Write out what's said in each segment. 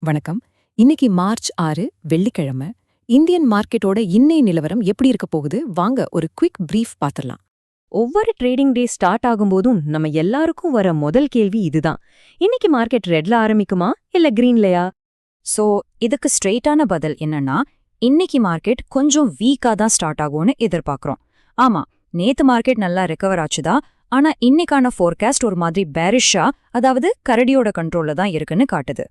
வணக்கம். இன்னைக்கு மார்ச் 6 வெள்ளிக்கிழமை. இந்தியன் மார்க்கெட்டோட இன்னைய நிலவரம் எப்படி இருக்க போகுது? வாங்க ஒரு குவிக் பிரீஃப் பாத்திரலாம். ஒவ்வொரு ட்ரேடிங் டே ஸ்டார்ட் ஆகும்போதும் நம்ம எல்லாருக்கும் வர முதல் கேள்வி இதுதான். இன்னைக்கு மார்க்கெட் ரெட்ல ஆரம்பிக்குமா இல்ல கிரீன்லயா? சோ இதுக்கு ஸ்ட்ரெயிட்டான பதில் என்னன்னா, இன்னைக்கு மார்க்கெட் கொஞ்சம் வீக்கா தான் ஸ்டார்ட் ஆகும்னு எதிர்பார்க்கறோம். ஆமா, நேத்து மார்க்கெட் நல்லா ரெக்கவர் ஆச்சுதா, ஆனா இன்னைக்கான ஃபோர்காஸ்ட் ஒரு மாதிரி பேரிஷா, அதாவது கரடியோட கண்ட்ரோல்ல தான் இருக்குன்னு காட்டுது.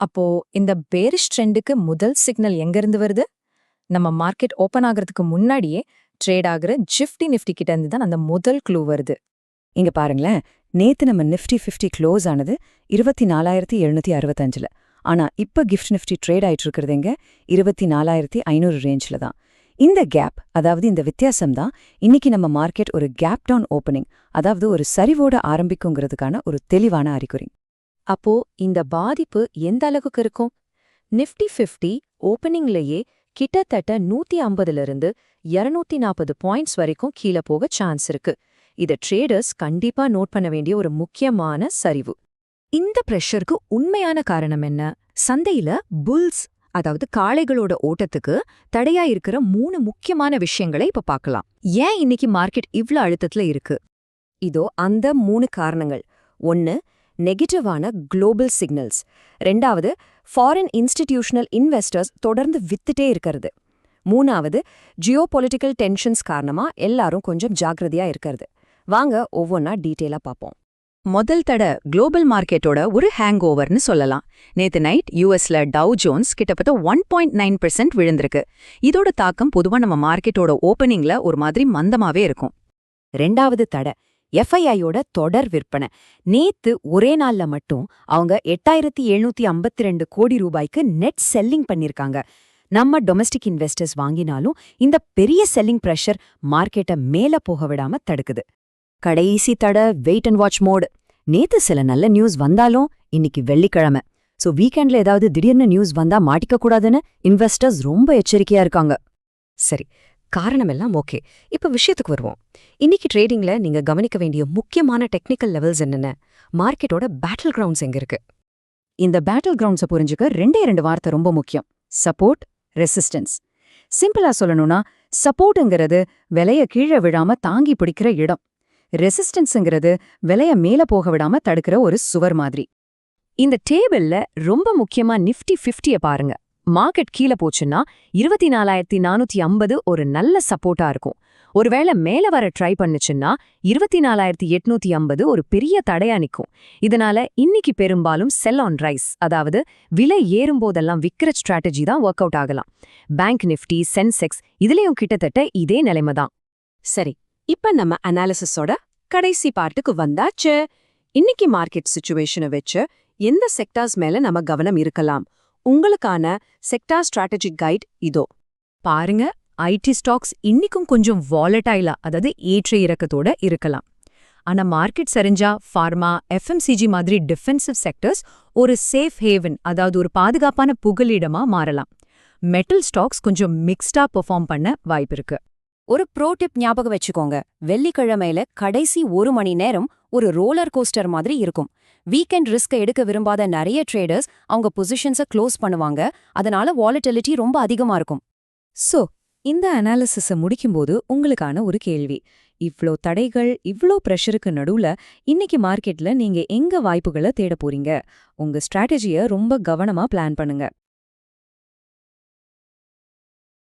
அப்போ இந்த பேரிஷ் ட்ரெண்டுக்கு முதல் சிக்னல் எங்கிருந்து வருது? நம்ம மார்க்கெட் ஓபன் ஆகிறதுக்கு முன்னாடியே ட்ரேட் ஆகுற நிஃப்டி கிட்ட இருந்து தான் அந்த முதல் க்ளூ வருது. இங்க பாருங்களேன், நேத்து நம்ம நிஃப்டி 50 க்ளோஸ் ஆனது 24,765ல. ஆனா இப்ப கிஃப்ட் நிஃப்டி ட்ரேட் ஆயிட்டு இருக்கிறது எங்க 24,500 ரேஞ்சில தான். இந்த கேப், அதாவது இந்த வித்தியாசம் தான் இன்னைக்கு நம்ம மார்க்கெட் ஒரு கேப் டவுன் ஓப்பனிங், அதாவது ஒரு சரிவோட ஆரம்பிக்குங்கிறதுக்கான ஒரு தெளிவான அறிகுறி. அப்போ இந்த பாதிப்பு எந்த அளவுக்கு இருக்கும்? நிஃப்டி 50 ஓப்பனிங்லயே கிட்டத்தட்ட 150லிருந்து 240 பாயிண்ட்ஸ் வரைக்கும் கீழே போக சான்ஸ் இருக்கு. இத ட்ரேடர்ஸ் கண்டிப்பா நோட் பண்ண வேண்டிய ஒரு முக்கியமான சரிவு. இந்த பிரஷருக்கு உண்மையான காரணம் என்ன? சந்தையில புல்ஸ், அதாவது காளைகளோட ஓட்டத்துக்கு தடையா இருக்கிற 3 முக்கியமான விஷயங்களை இப்ப பார்க்கலாம். ஏன் இன்னைக்கு மார்க்கெட் இவ்ளோ அழுத்தத்துல இருக்கு? இதோ அந்த 3 காரணங்கள். 1, நெகட்டிவான குளோபல் சிக்னல்ஸ். 2வது, ஃபாரின் இன்ஸ்டிடியூஷனல் இன்வெஸ்டர்ஸ் தொடர்ந்து வித்துட்டே இருக்கிறது. 3வது, ஜியோபொலிட்டிக்கல் டென்ஷன்ஸ் காரணமா எல்லாரும் கொஞ்சம் ஜாக்கிரதையா இருக்கிறது. வாங்க ஒவ்வொன்னா டீட்டெயிலா பார்ப்போம். முதல் தடவை குளோபல் மார்க்கெட்டோட ஒரு ஹேங் ஓவர்னு சொல்லலாம். நேத்து நைட் யூஎஸ்ல டவ் ஜோன்ஸ் கிட்டத்தட்ட 1.9% விழுந்திருக்கு. இதோட தாக்கம் பொதுவா நம்ம மார்க்கெட்டோட ஓப்பனிங்ல ஒரு மாதிரி மந்தமாவே இருக்கும். 2வது தடை எஃப்ஐஐயோட தொடர் விற்பனை. நேத்து ஒரே நாள்ல மட்டும் அவங்க 8,752 கோடி ரூபாய்க்கு நெட் செல்லிங் பண்ணிருக்காங்க. நம்ம டொமஸ்டிக் இன்வெஸ்டர்ஸ் வாங்கினாலும் இந்த பெரிய செல்லிங் பிரஷர் மார்க்கெட்டை மேல போக விடாம தடுக்குது. கடைசி தடை வெயிட் அண்ட் வாட்ச் மோடு. நேத்து சில நல்ல நியூஸ் வந்தாலும் இன்னைக்கு வெள்ளிக்கிழமை, சோ வீக்கெண்ட்ல ஏதாவது திடீர்னு நியூஸ் வந்தா மாட்டிக்க கூடாதுன்னு இன்வெஸ்டர்ஸ் ரொம்ப எச்சரிக்கையா இருக்காங்க. சரி, காரணமெல்லாம் ஓகே. இப்ப விஷயத்துக்கு வருவோம். இன்னைக்கு ட்ரேடிங்ல நீங்க கவனிக்க வேண்டிய முக்கியமான டெக்னிக்கல் லெவல்ஸ் என்னென்ன? மார்க்கெட்டோட பேட்டில் கிரவுண்ட்ஸ் எங்க இருக்கு? இந்த பேட்டில் கிரவுண்ட்ஸை புரிஞ்சுக்க 2 வார்த்தை ரொம்ப முக்கியம்: சப்போர்ட், ரெசிஸ்டன்ஸ். சிம்பிளா சொல்லணும்னா, சப்போர்ட்ங்கிறது விலைய கீழே விழாம தாங்கி பிடிக்கிற இடம். ரெசிஸ்டன்ஸ்ங்கிறது விலைய மேல போக விடாம தடுக்கிற ஒரு சுவர் மாதிரி. இந்த டேபிள்ல ரொம்ப முக்கியமா நிஃப்டி 50 பாருங்க. மார்க்கெட் கீழே போச்சுன்னா 24,450 ஒரு நல்ல சப்போர்ட்டா இருக்கும். ஒருவேளை மேல வர ட்ரை பண்ணுச்சுன்னா 24,850 ஒரு பெரிய தடையா நிக்கும். இதனால இன்னைக்கு பெரும்பாலும் செல் ஆன் ரைஸ், அதாவது விலை ஏறும்போதெல்லாம் விக்கிற ஸ்ட்ராட்டஜி தான் ஒர்க் அவுட் ஆகலாம். பேங்க் நிஃப்டி, சென்செக்ஸ் இதுலயும் கிட்டத்தட்ட இதே நிலைமை தான். சரி, இப்ப நம்ம அனாலிசிஸோட கடைசி பார்ட்டுக்கு வந்தாச்சு. இன்னைக்கு மார்க்கெட் சிச்சுவேஷனை வச்சு எந்த செக்டார்ஸ் மேல நம்ம கவனம் இருக்கலாம்? உங்களுக்கான செக்டார் ஸ்ட்ராட்டஜிக் கைட் இதோ பாருங்க. ஐடி ஸ்டாக்ஸ் இன்னிக்கும் கொஞ்சம் வாலடைலா, அதாவது ஏற்ற இறக்கத்தோட இருக்கலாம். ஆனா மார்க்கெட் சரிஞ்சா ஃபார்மா, எஃப்எம்சிஜி மாதிரி டிஃபென்சிவ் செக்டர்ஸ் ஒரு சேஃப் ஹேவன், அதாவது ஒரு பாதுகாப்பான புகலிடமா மாறலாம். மெட்டல் ஸ்டாக்ஸ் கொஞ்சம் மிக்ஸ்டா பெர்ஃபார்ம் பண்ண வாய்ப்பு இருக்கு. ஒரு ப்ரோ டிப் ஞாபகம் வச்சுக்கோங்க. வெள்ளிக்கிழமையில கடைசி 1 மணி நேரம் ஒரு ரோலர் கோஸ்டர் மாதிரி இருக்கும். வீக்கெண்ட் ரிஸ்க் எடுக்க விரும்பாத நிறைய ட்ரேடர்ஸ் அவங்க பொசிஷன்ஸை க்ளோஸ் பண்ணுவாங்க. அதனால வாலட்டிலிட்டி ரொம்ப அதிகமா இருக்கும். சோ இந்த அனாலிசிஸை முடிக்கும்போது உங்களுக்கான ஒரு கேள்வி: இவ்ளோ தடைகள், இவ்ளோ பிரஷருக்கு நடுவுல இன்னைக்கு மார்க்கெட்ல நீங்க எங்க வாய்ப்புகளை தேட போறீங்க? உங்க ஸ்ட்ராட்டஜியை ரொம்ப கவனமா பிளான் பண்ணுங்க.